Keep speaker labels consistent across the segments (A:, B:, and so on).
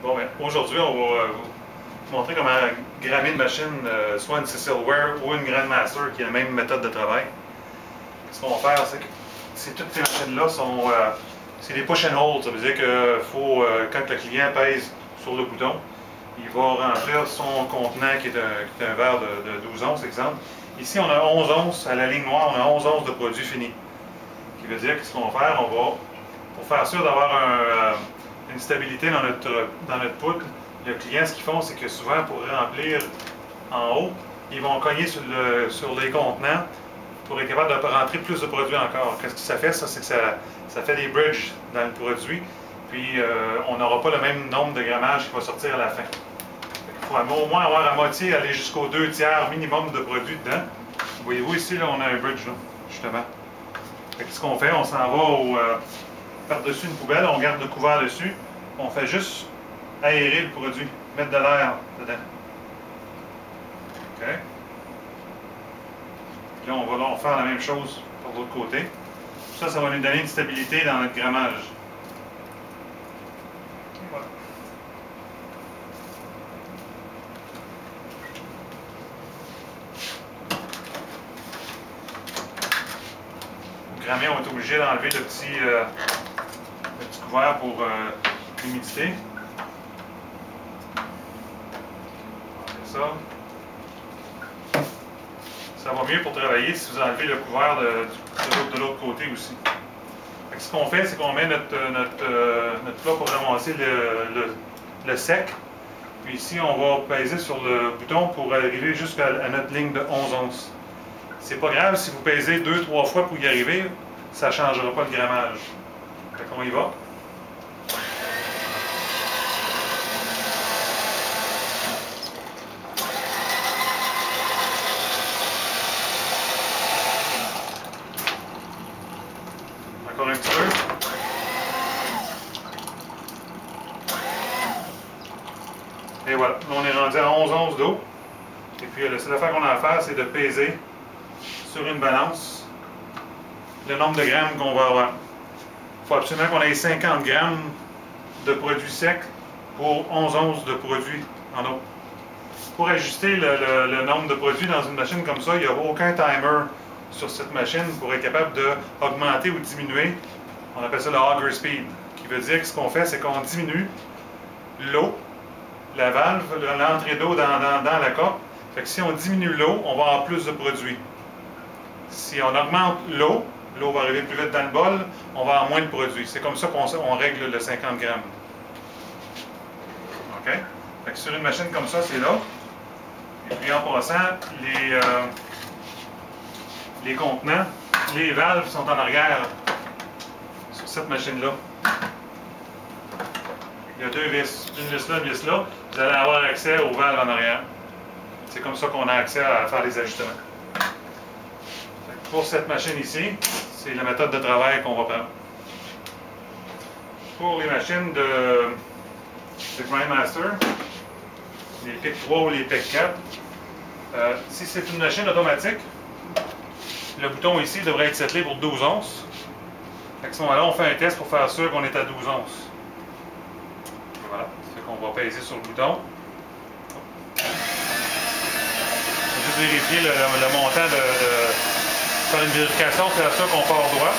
A: Bon, ben, aujourd'hui, on va vous montrer comment grammer une machine, soit une Cecilware ou une Grandmaster, qui a la même méthode de travail. Ce qu'on va faire, c'est que toutes ces machines-là sont c'est des push and hold. Ça veut dire que quand le client pèse sur le bouton, il va remplir son contenant qui est un verre de 12 onces, exemple. Ici, on a 11 onces, à la ligne noire, on a 11 onces de produit fini. Ce qui veut dire que ce qu'on va faire, pour faire sûr d'avoir une stabilité dans notre poudre, le client, ce qu'ils font, c'est que souvent, pour remplir en haut, ils vont cogner sur les contenants pour être capable de rentrer plus de produits encore. Qu'est-ce que ça fait? Ça, c'est que ça fait des bridges dans le produit, puis on n'aura pas le même nombre de grammages qui va sortir à la fin. Il faut au moins avoir à moitié, aller jusqu'aux 2/3 minimum de produits dedans. Voyez-vous ici, là, on a un bridge, là, justement. Ce qu'on fait, on s'en va par-dessus une poubelle, on garde le couvert dessus, on fait juste aérer le produit, mettre de l'air dedans. OK? Puis là, on va faire la même chose par l'autre côté. Ça va nous donner une stabilité dans notre grammage. Voilà. Pour grammer, on est obligé d'enlever le petit couvert pour l'humidité. Ça va mieux pour travailler si vous enlevez le couvert de l'autre côté aussi. Ce qu'on fait, c'est qu'on met notre plat pour ramasser le sec. Puis ici, on va peser sur le bouton pour arriver jusqu'à notre ligne de 11 onces. C'est pas grave si vous pesez 2-3 fois pour y arriver, ça ne changera pas le grammage. Fait qu'on y va. Encore un petit peu. Et voilà, on est rendu à 11 onces d'eau. Et puis la seule affaire qu'on a à faire, c'est de peser sur une balance le nombre de grammes qu'on va avoir. Il faut absolument qu'on ait 50 grammes de produit sec pour 11 onces de produit en eau. Pour ajuster le nombre de produits dans une machine comme ça, il n'y a aucun timer sur cette machine pour être capable d'augmenter ou diminuer. On appelle ça le auger speed, qui veut dire que ce qu'on fait, c'est qu'on diminue l'eau, la valve, l'entrée d'eau dans la coque. Fait que si on diminue l'eau, on va avoir plus de produits. Si on augmente l'eau va arriver plus vite dans le bol, on va avoir moins de produits. C'est comme ça qu'on règle le 50 grammes. OK? Fait que sur une machine comme ça, c'est là. Et puis en passant, les contenants, les valves sont en arrière sur cette machine-là. Il y a deux vis, une vis là, une vis là. Vous allez avoir accès aux valves en arrière. C'est comme ça qu'on a accès à faire les ajustements. Pour cette machine ici, c'est la méthode de travail qu'on va prendre. Pour les machines de Grandmaster, les PIC 3 ou les PIC 4, si c'est une machine automatique, le bouton ici devrait être settlé pour 12 onces. À ce moment-là, on fait un test pour faire sûr qu'on est à 12 onces. Voilà, c'est qu'on va peser sur le bouton. On va juste vérifier le montant faire une vérification, faire sûr qu'on part droit.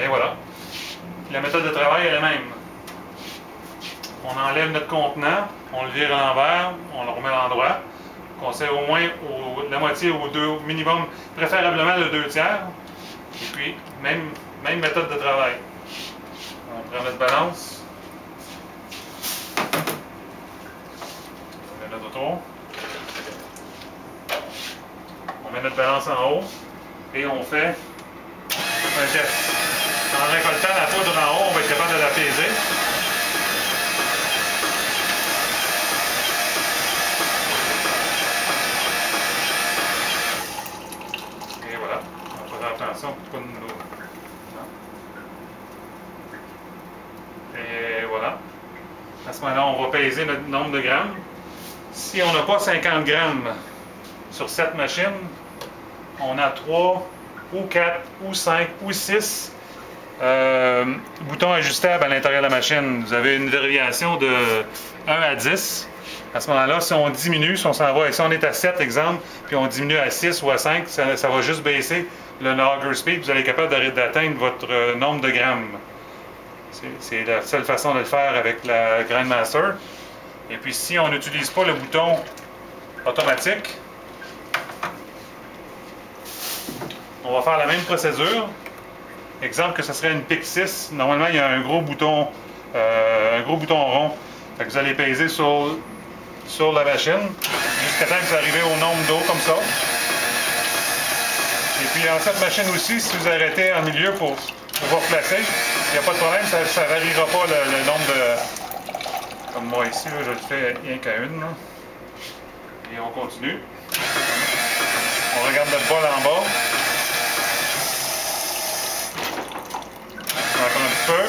A: Et voilà. La méthode de travail est la même. On enlève notre contenant, on le vire à l'envers, on le remet à l'endroit. On sait au moins la moitié ou deux minimum, préférablement le 2/3. Et puis, même méthode de travail. On prend notre balance. On met notre auto. On met notre balance en haut. Et on fait un test. En récoltant la poudre en haut, on va être capable de la peser. Et voilà. On va faire attention pour pas nous... Et voilà. À ce moment-là, on va peser notre nombre de grammes. Si on n'a pas 50 grammes sur cette machine, on a 3 ou 4, ou 5, ou 6 boutons ajustables à l'intérieur de la machine. Vous avez une variation de 1 à 10. À ce moment-là, si on diminue, si on s'en va, si on est à 7, exemple, puis on diminue à 6 ou à 5, ça va juste baisser le logger speed. Vous allez être capable d'atteindre votre nombre de grammes. C'est la seule façon de le faire avec la Grandmaster. Et puis si on n'utilise pas le bouton automatique, on va faire la même procédure. Exemple que ce serait une PIC 6. Normalement, il y a un gros bouton rond. Fait que vous allez peser sur la machine jusqu'à temps que vous arrivez au nombre d'eau comme ça. Et puis dans cette machine aussi, si vous arrêtez en milieu pour pouvoir placer, il n'y a pas de problème, ça ne variera pas le nombre de... Comme moi ici, là, je le fais rien qu'à une. Là. Et on continue. On regarde notre bol en bas. Encore un petit peu.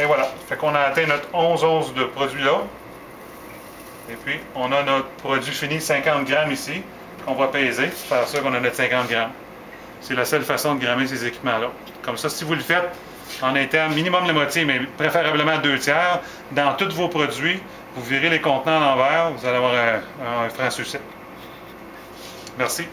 A: Et voilà. Fait qu'on a atteint notre 11 onces de produit là. Et puis, on a notre produit fini 50 grammes ici, qu'on va peser, pour faire ça qu'on a notre 50 grammes. C'est la seule façon de grammer ces équipements-là. Comme ça, si vous le faites en interne, minimum la moitié, mais préférablement 2/3, dans tous vos produits, vous virez les contenants à l'envers, vous allez avoir un franc succès. Merci.